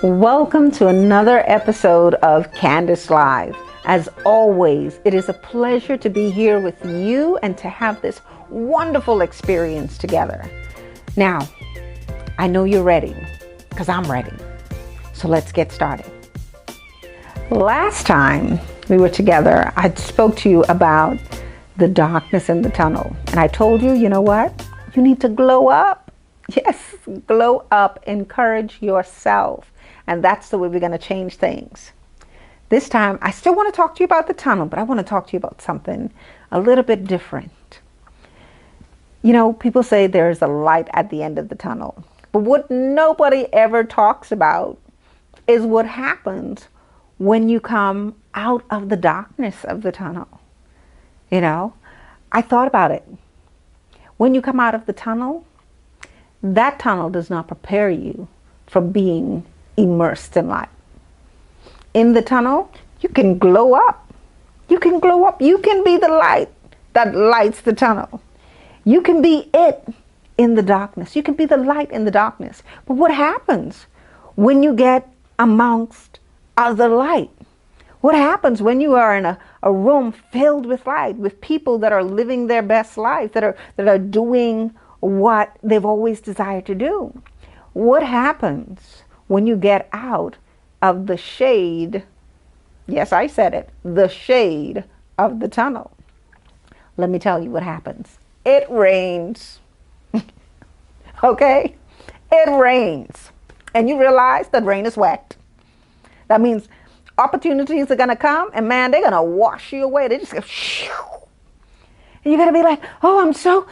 Welcome to another episode of Candis Live. As always, it is a pleasure to be here with you and to have this wonderful experience together. Now, I know you're ready because I'm ready. So let's get started. Last time we were together, I spoke to you about the darkness in the tunnel. And I told you, you know what? You need to glow up. Yes, glow up. Encourage yourself. And that's the way we're going to change things. This time, I still want to talk to you about the tunnel, but I want to talk to you about something a little bit different. You know, people say there's a light at the end of the tunnel. But what nobody ever talks about is what happens when you come out of the darkness of the tunnel. You know, I thought about it. When you come out of the tunnel, that tunnel does not prepare you for being immersed in light. In the tunnel, you can glow up. You can glow up. You can be the light that lights the tunnel. You can be it in the darkness. You can be the light in the darkness. But what happens when you get amongst other light? What happens when you are in a room filled with light, with people that are living their best life, that are doing what they've always desired to do? What happens when you get out of the shade? Yes, I said it, the shade of the tunnel. Let me tell you what happens. It rains. Okay? It rains. And you realize that rain is wet. That means opportunities are going to come, and man, they're going to wash you away. They just go shoo. And you're going to be like, oh, I'm so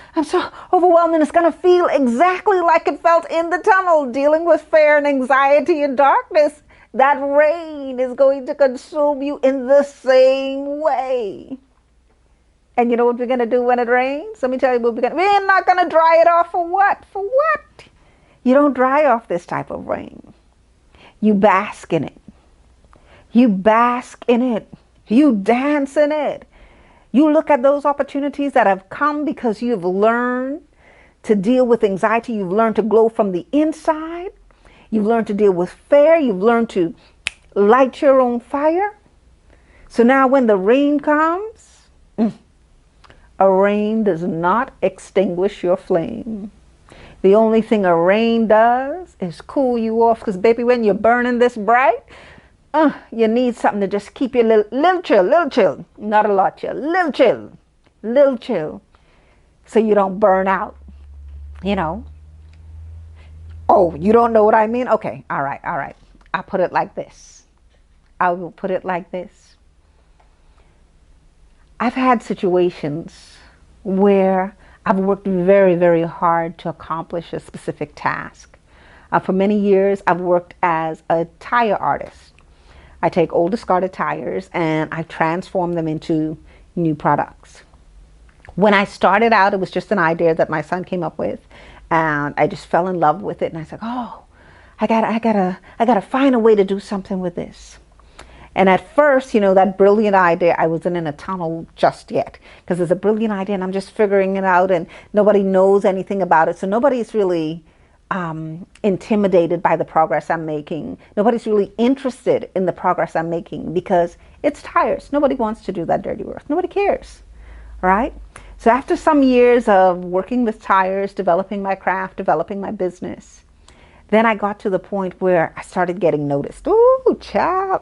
overwhelmed. And it's going to feel exactly like it felt in the tunnel, dealing with fear and anxiety and darkness. That rain is going to consume you in the same way. And you know what we're going to do when it rains? Let me tell you what we're not going to dry it off for what? For what? You don't dry off this type of rain. You bask in it. You bask in it. You dance in it. You look at those opportunities that have come because you've learned to deal with anxiety. You've learned to glow from the inside. You've learned to deal with fear. You've learned to light your own fire. So now when the rain comes, a rain does not extinguish your flame. The only thing a rain does is cool you off. Because baby, when you're burning this bright, you need something to just keep you little chill, not a lot chill, little chill, so you don't burn out, you know. Oh, you don't know what I mean? Okay, all right. I'll put it like this. I will put it like this. I've had situations where I've worked very, very hard to accomplish a specific task. For many years, I've worked as a tire artist. I take old discarded tires and I transform them into new products. When I started out, it was just an idea that my son came up with, and I just fell in love with it. And I said, oh, I gotta find a way to do something with this. And at first, you know, that brilliant idea, I wasn't in a tunnel just yet, because it's a brilliant idea and I'm just figuring it out and nobody knows anything about it. So nobody's really intimidated by the progress I'm making. Nobody's really interested in the progress I'm making because it's tires. Nobody wants to do that dirty work. Nobody cares, right? So after some years of working with tires, developing my craft, developing my business, then I got to the point where I started getting noticed. Ooh, child,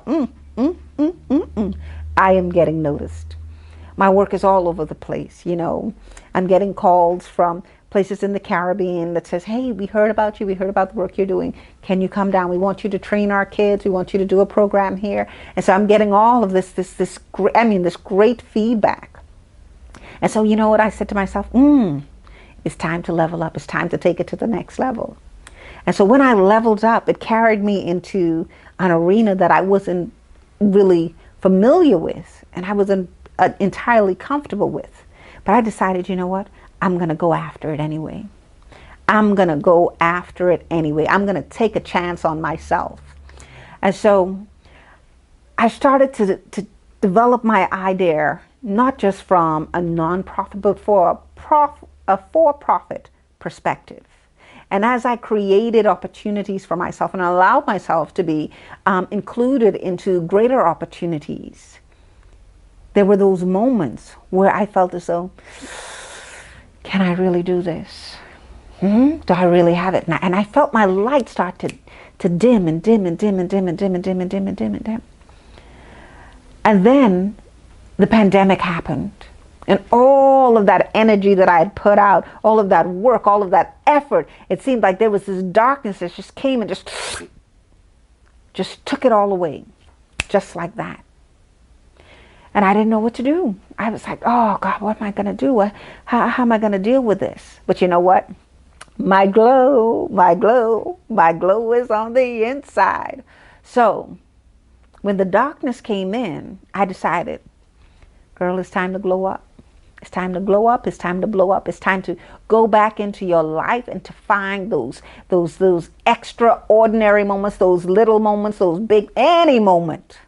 I am getting noticed. My work is all over the place, you know. I'm getting calls from places in the Caribbean that says, hey, we heard about you. We heard about the work you're doing. Can you come down? We want you to train our kids. We want you to do a program here. And so I'm getting all of this great feedback. And so, you know what? I said to myself, it's time to level up. It's time to take it to the next level. And so when I leveled up, it carried me into an arena that I wasn't really familiar with and I wasn't entirely comfortable with. But I decided, you know what? I'm going to go after it anyway. I'm going to go after it anyway. I'm going to take a chance on myself. And so I started to develop my idea not just from a non-profit, but for a for-profit perspective. And as I created opportunities for myself and allowed myself to be included into greater opportunities, there were those moments where I felt as though, can I really do this? Do I really have it? And I felt my light start to dim and dim and dim and dim and dim and dim and dim and dim and dim. And then the pandemic happened. And all of that energy that I had put out, all of that work, all of that effort, it seemed like there was this darkness that just came and just took it all away, just like that. And I didn't know what to do. I was like, oh God, what am I going to do? How am I going to deal with this? But you know what? My glow is on the inside. So when the darkness came in, I decided, girl, it's time to glow up. It's time to glow up. It's time to blow up. It's time to go back into your life and to find those extraordinary moments, those little moments, those big, any moment.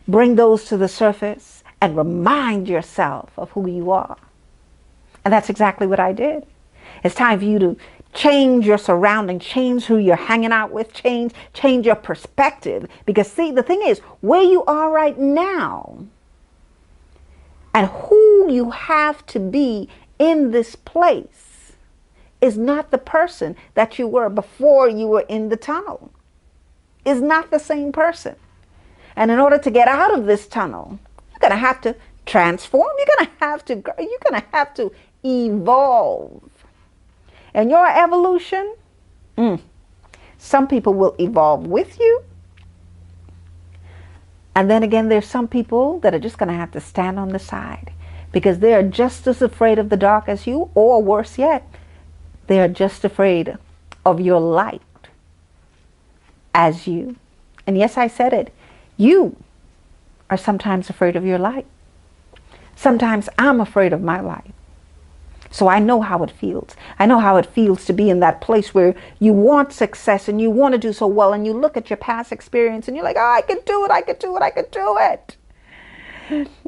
Bring those to the surface and remind yourself of who you are. And that's exactly what I did. It's time for you to change your surroundings, change who you're hanging out with, change your perspective. Because see, the thing is, where you are right now and who you have to be in this place is not the person that you were before you were in the tunnel. Is not the same person. And in order to get out of this tunnel, you're going to have to transform. You're going to have to evolve. And your evolution, some people will evolve with you. And then again, there's some people that are just going to have to stand on the side because they are just as afraid of the dark as you, or worse yet, they are just afraid of your light as you. And yes, I said it. You are sometimes afraid of your light. Sometimes I'm afraid of my light. So I know how it feels. I know how it feels to be in that place where you want success and you want to do so well, and you look at your past experience and you're like, oh, I can do it, I can do it, I can do it.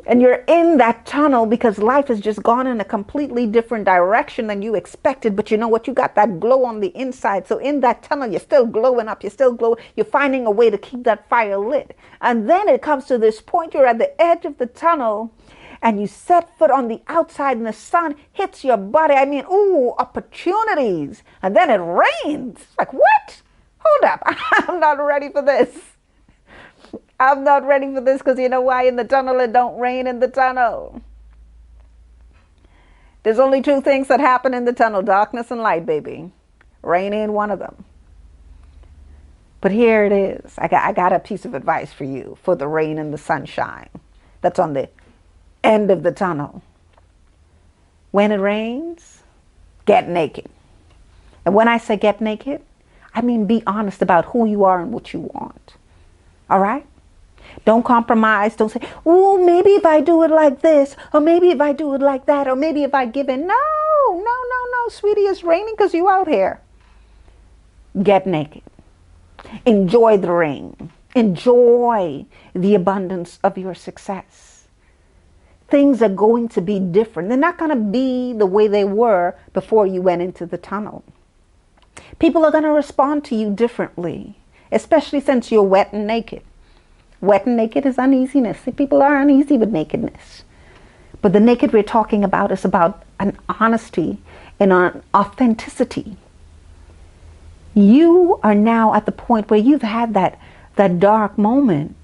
And you're in that tunnel because life has just gone in a completely different direction than you expected. But you know what? You got that glow on the inside. So in that tunnel, you're still glowing up. You're still glowing. You're finding a way to keep that fire lit. And then it comes to this point, you're at the edge of the tunnel and you set foot on the outside and the sun hits your body. I mean, ooh, opportunities. And then it rains. Like, what? Hold up. I'm not ready for this. I'm not ready for this because you know why? In the tunnel, it don't rain in the tunnel. There's only two things that happen in the tunnel, darkness and light, baby. Rain ain't one of them. But here it is. I got a piece of advice for you for the rain and the sunshine. That's on the end of the tunnel. When it rains, get naked. And when I say get naked, I mean be honest about who you are and what you want. All right? Don't compromise. Don't say, oh, maybe if I do it like this, or maybe if I do it like that, or maybe if I give in. No, sweetie, it's raining because you out here. Get naked. Enjoy the rain. Enjoy the abundance of your success. Things are going to be different. They're not going to be the way they were before you went into the tunnel. People are going to respond to you differently, especially since you're wet and naked. Wet and naked is uneasiness. People are uneasy with nakedness. But the naked we're talking about is about an honesty and an authenticity. You are now at the point where you've had that dark moment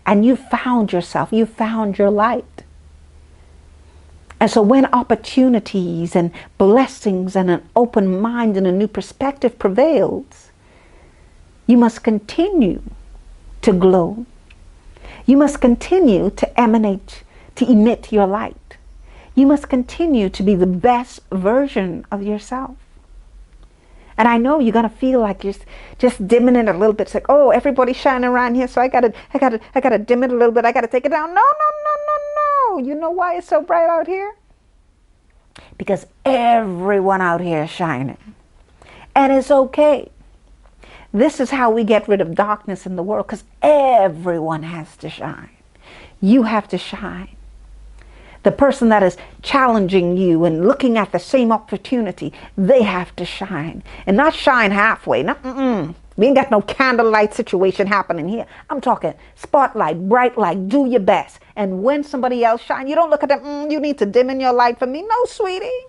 and you found yourself, you found your light. And so when opportunities and blessings and an open mind and a new perspective prevails, you must continue to glow. You must continue to emit your light. You must continue to be the best version of yourself. And I know you're going to feel like you're just dimming it a little bit. It's like, oh, everybody's shining around here, so I gotta dim it a little bit. I gotta take it down. No. You know why it's so bright out here? Because everyone out here is shining. And it's okay. This is how we get rid of darkness in the world, because everyone has to shine. You have to shine. The person that is challenging you and looking at the same opportunity, they have to shine. And not shine halfway. We ain't got no candlelight situation happening here. I'm talking spotlight, bright light, do your best. And when somebody else shine, you don't look at them, you need to dim in your light for me. No, sweetie.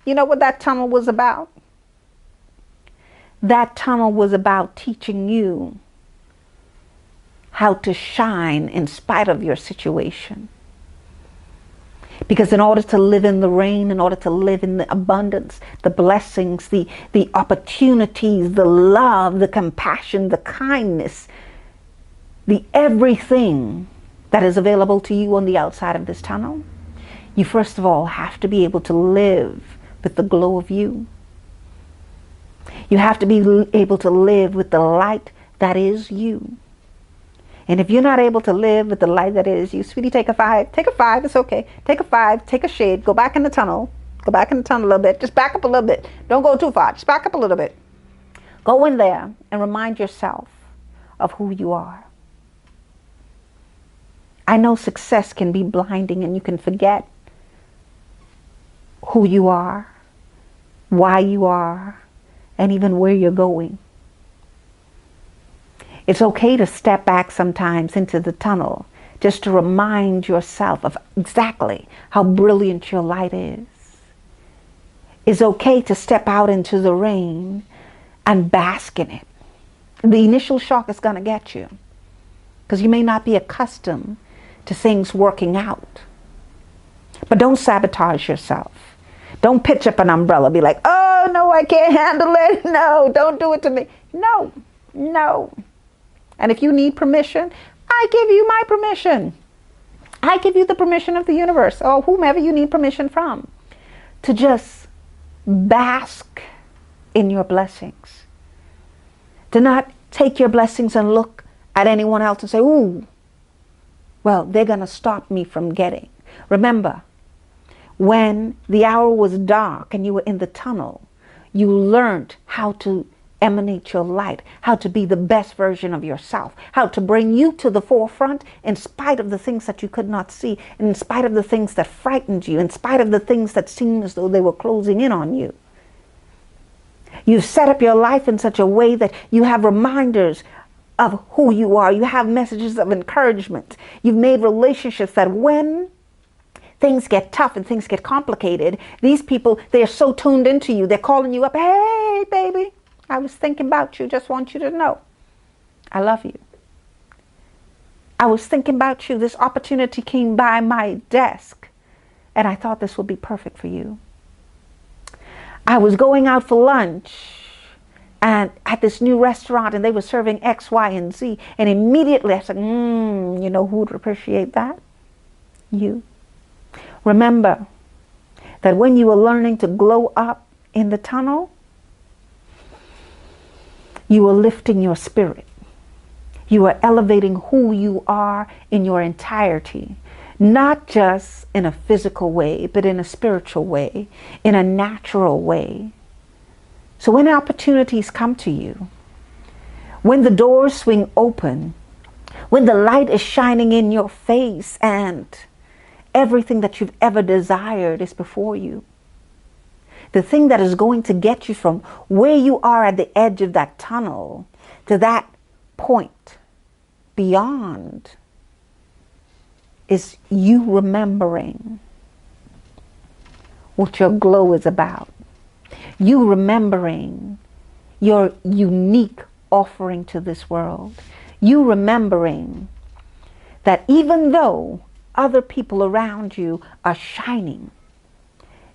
You know what that tunnel was about? That tunnel was about teaching you how to shine in spite of your situation. Because in order to live in the rain, in order to live in the abundance, the blessings, the opportunities, the love, the compassion, the kindness, the everything that is available to you on the outside of this tunnel, you first of all have to be able to live with the glow of you. You have to be able to live with the light that is you. And if you're not able to live with the light that is you, sweetie, take a 5. Take a 5. It's okay. Take a 5. Take a shade. Go back in the tunnel. Go back in the tunnel a little bit. Just back up a little bit. Don't go too far. Just back up a little bit. Go in there and remind yourself of who you are. I know success can be blinding and you can forget who you are, why you are, and even where you're going. It's okay to step back sometimes into the tunnel just to remind yourself of exactly how brilliant your light is. It's okay to step out into the rain and bask in it. The initial shock is going to get you because you may not be accustomed to things working out. But don't sabotage yourself. Don't pitch up an umbrella. Be like, oh, no, I can't handle it. No, don't do it to me. No, no. And if you need permission, I give you my permission. I give you the permission of the universe or whomever you need permission from to just bask in your blessings. To not take your blessings and look at anyone else and say, ooh, well, they're going to stop me from getting. Remember, when the hour was dark and you were in the tunnel, you learned how to emanate your light, how to be the best version of yourself, how to bring you to the forefront in spite of the things that you could not see, and in spite of the things that frightened you, in spite of the things that seemed as though they were closing in on you. You've set up your life in such a way that you have reminders of who you are. You have messages of encouragement. You've made relationships that when things get tough and things get complicated, these people, they're so tuned into you. They're calling you up. Hey, baby, I was thinking about you. Just want you to know I love you. I was thinking about you. This opportunity came by my desk and I thought this would be perfect for you. I was going out for lunch and at this new restaurant and they were serving X, Y, and Z. And immediately I said, you know who would appreciate that? You. Remember that when you were learning to glow up in the tunnel, you are lifting your spirit. You are elevating who you are in your entirety, not just in a physical way, but in a spiritual way, in a natural way. So when opportunities come to you, when the doors swing open, when the light is shining in your face and everything that you've ever desired is before you, the thing that is going to get you from where you are at the edge of that tunnel to that point beyond is you remembering what your glow is about. You remembering your unique offering to this world. You remembering that even though other people around you are shining,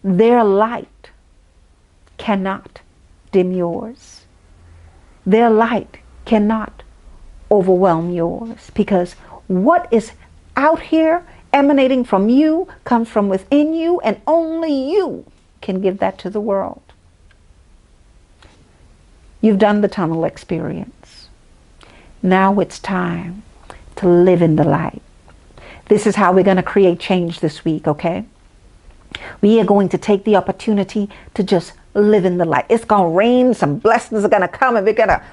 their light cannot dim yours. Their light cannot overwhelm yours, because what is out here emanating from you comes from within you, and only you can give that to the world. You've done the tunnel experience. Now it's time to live in the light. This is how we're going to create change this week, okay? We are going to take the opportunity to just live in the light. It's going to rain, some blessings are going to come, and we're going to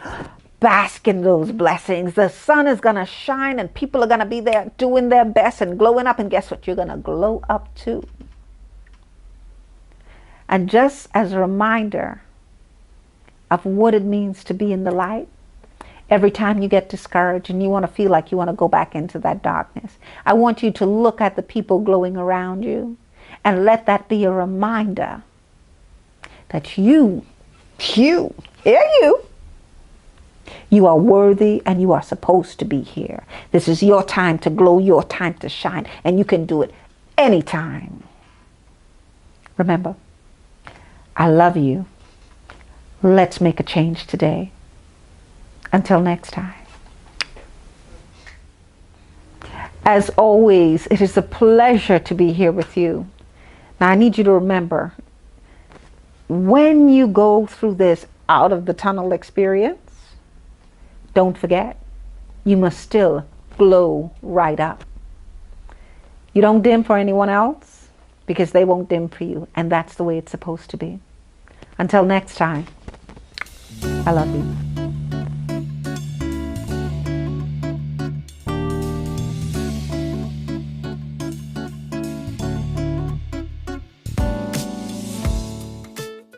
bask in those blessings. The sun is going to shine and people are going to be there doing their best and glowing up. And guess what? You're going to glow up too. And just as a reminder of what it means to be in the light, every time you get discouraged and you want to feel like you want to go back into that darkness, I want you to look at the people glowing around you and let that be a reminder that you are worthy and you are supposed to be here. This is your time to glow, your time to shine, and you can do it anytime. Remember, I love you. Let's make a change today. Until next time. As always, it is a pleasure to be here with you. Now, I need you to remember, when you go through this out of the tunnel experience, don't forget, you must still glow right up. You don't dim for anyone else because they won't dim for you. And that's the way it's supposed to be. Until next time, I love you.